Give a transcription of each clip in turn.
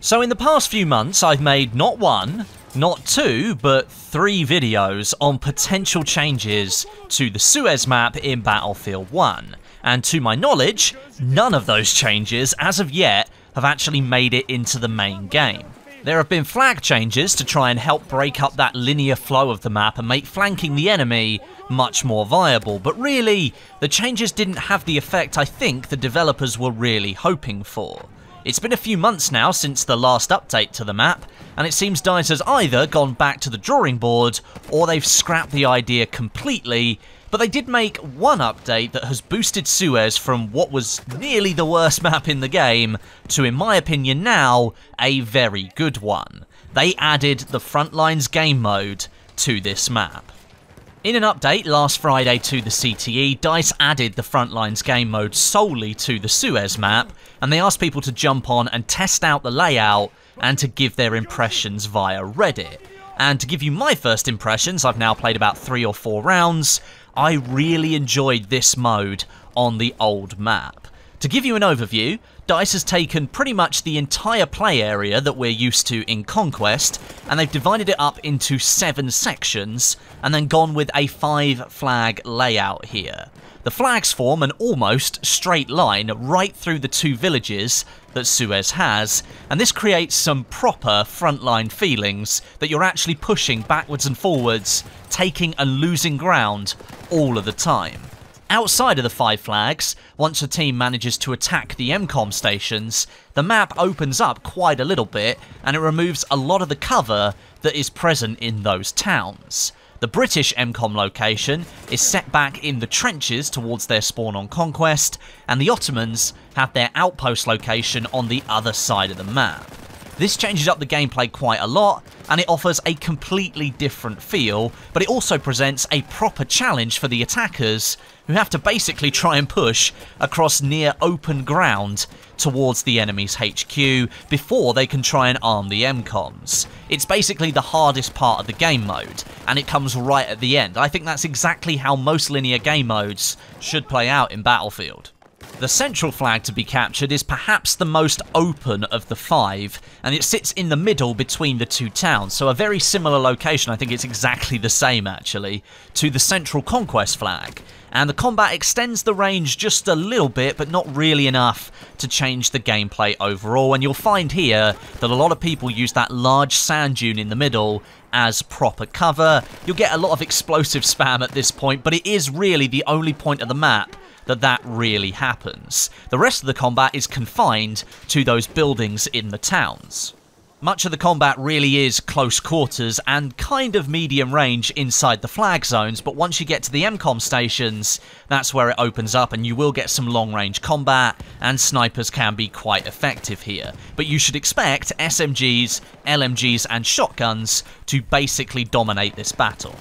So in the past few months, I've made not one, not two, but 3 videos on potential changes to the Suez map in Battlefield 1. And to my knowledge, none of those changes, as of yet, have actually made it into the main game. There have been flag changes to try and help break up that linear flow of the map and make flanking the enemy much more viable, but really, the changes didn't have the effect I think the developers were really hoping for. It's been a few months now since the last update to the map, and it seems DICE has either gone back to the drawing board, or they've scrapped the idea completely, but they did make one update that has boosted Suez from what was nearly the worst map in the game, to in my opinion now, a very good one. They added the Frontlines game mode to this map. In an update last Friday to the CTE, DICE added the Frontlines game mode solely to the Suez map, and they asked people to jump on and test out the layout and to give their impressions via Reddit. And to give you my first impressions, I've now played about 3 or 4 rounds, I really enjoyed this mode on the old map. To give you an overview, DICE has taken pretty much the entire play area that we're used to in Conquest, and they've divided it up into 7 sections, and then gone with a 5 flag layout here. The flags form an almost straight line right through the 2 villages that Suez has, and this creates some proper frontline feelings that you're actually pushing backwards and forwards, taking and losing ground all of the time. Outside of the 5 flags, once a team manages to attack the MCOM stations, the map opens up quite a little bit and it removes a lot of the cover that is present in those towns. The British MCOM location is set back in the trenches towards their spawn on Conquest, and the Ottomans have their outpost location on the other side of the map. This changes up the gameplay quite a lot, and it offers a completely different feel, but it also presents a proper challenge for the attackers, who have to basically try and push across near open ground towards the enemy's HQ before they can try and arm the MCOMs. It's basically the hardest part of the game mode, and it comes right at the end. I think that's exactly how most linear game modes should play out in Battlefield. The central flag to be captured is perhaps the most open of the 5, and it sits in the middle between the 2 towns, so a very similar location, I think it's exactly the same actually, to the central Conquest flag. And the combat extends the range just a little bit, but not really enough to change the gameplay overall, and you'll find here that a lot of people use that large sand dune in the middle as proper cover. You'll get a lot of explosive spam at this point, but it is really the only point of the map that really happens. The rest of the combat is confined to those buildings in the towns. Much of the combat really is close quarters and kind of medium range inside the flag zones, but once you get to the MCOM stations, that's where it opens up and you will get some long range combat, and snipers can be quite effective here. But you should expect SMGs, LMGs and shotguns to basically dominate this battle.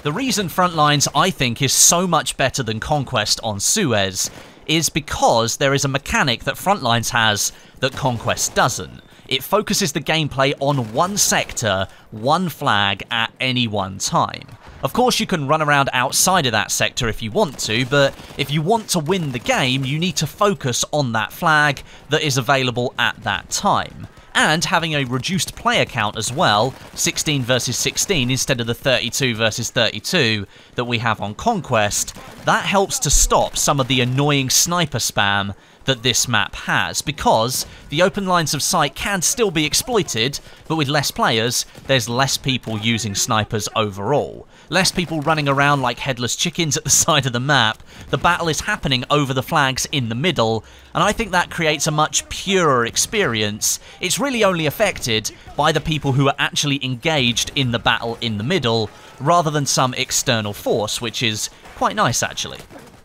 The reason Frontlines, I think, is so much better than Conquest on Suez is because there is a mechanic that Frontlines has that Conquest doesn't. It focuses the gameplay on one sector, one flag at any one time. Of course, you can run around outside of that sector if you want to, but if you want to win the game, you need to focus on that flag that is available at that time. And having a reduced player count as well, 16 versus 16 instead of the 32 versus 32 that we have on Conquest, that helps to stop some of the annoying sniper spam that this map has, because the open lines of sight can still be exploited, but with less players, there's less people using snipers overall. Less people running around like headless chickens at the side of the map. The battle is happening over the flags in the middle, and I think that creates a much purer experience. It's really only affected by the people who are actually engaged in the battle in the middle, rather than some external force, which is quite nice actually.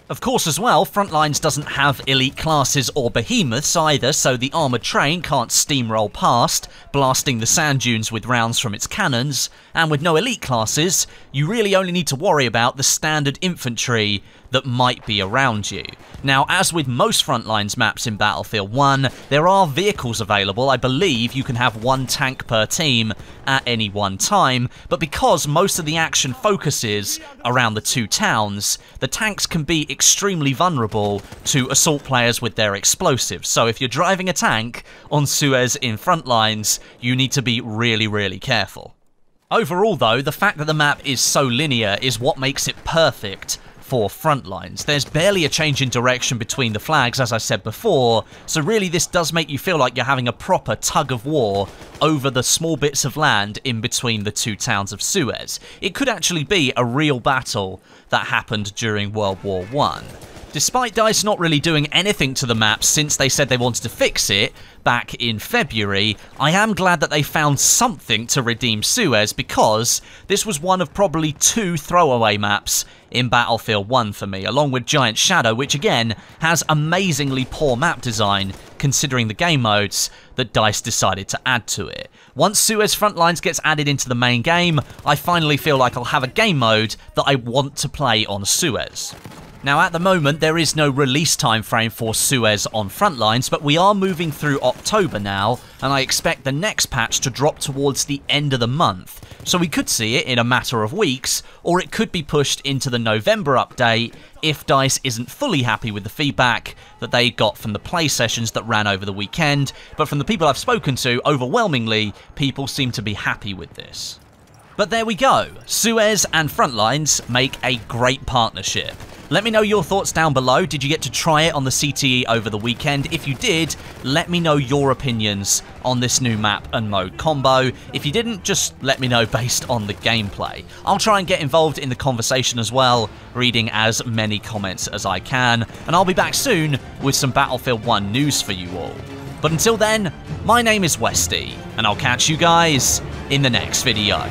Of course as well, Frontlines doesn't have elite classes or behemoths either, so the armoured train can't steamroll past, blasting the sand dunes with rounds from its cannons, and with no elite classes, you really only need to worry about the standard infantry that might be around you. Now, as with most Frontlines maps in Battlefield 1, there are vehicles available. I believe you can have 1 tank per team at any one time, but because most of the action focuses around the 2 towns, the tanks can be extremely vulnerable to assault players with their explosives. So if you're driving a tank on Suez in Frontlines, you need to be really, really careful. Overall though, the fact that the map is so linear is what makes it perfect for Frontlines. There's barely a change in direction between the flags, as I said before, so really this does make you feel like you're having a proper tug of war over the small bits of land in between the two towns of Suez. It could actually be a real battle that happened during World War I. Despite DICE not really doing anything to the map since they said they wanted to fix it back in February, I am glad that they found something to redeem Suez, because this was one of probably 2 throwaway maps in Battlefield 1 for me, along with Giant Shadow, which again has amazingly poor map design considering the game modes that DICE decided to add to it. Once Suez Frontlines gets added into the main game, I finally feel like I'll have a game mode that I want to play on Suez. Now at the moment there is no release time frame for Suez on Frontlines, but we are moving through October now, and I expect the next patch to drop towards the end of the month. So we could see it in a matter of weeks, or it could be pushed into the November update if DICE isn't fully happy with the feedback that they got from the play sessions that ran over the weekend, but from the people I've spoken to, overwhelmingly, people seem to be happy with this. But there we go, Suez and Frontlines make a great partnership. Let me know your thoughts down below. Did you get to try it on the CTE over the weekend? If you did, let me know your opinions on this new map and mode combo. If you didn't, just let me know based on the gameplay. I'll try and get involved in the conversation as well, reading as many comments as I can, and I'll be back soon with some Battlefield 1 news for you all. But until then, my name is Westie, and I'll catch you guys in the next video.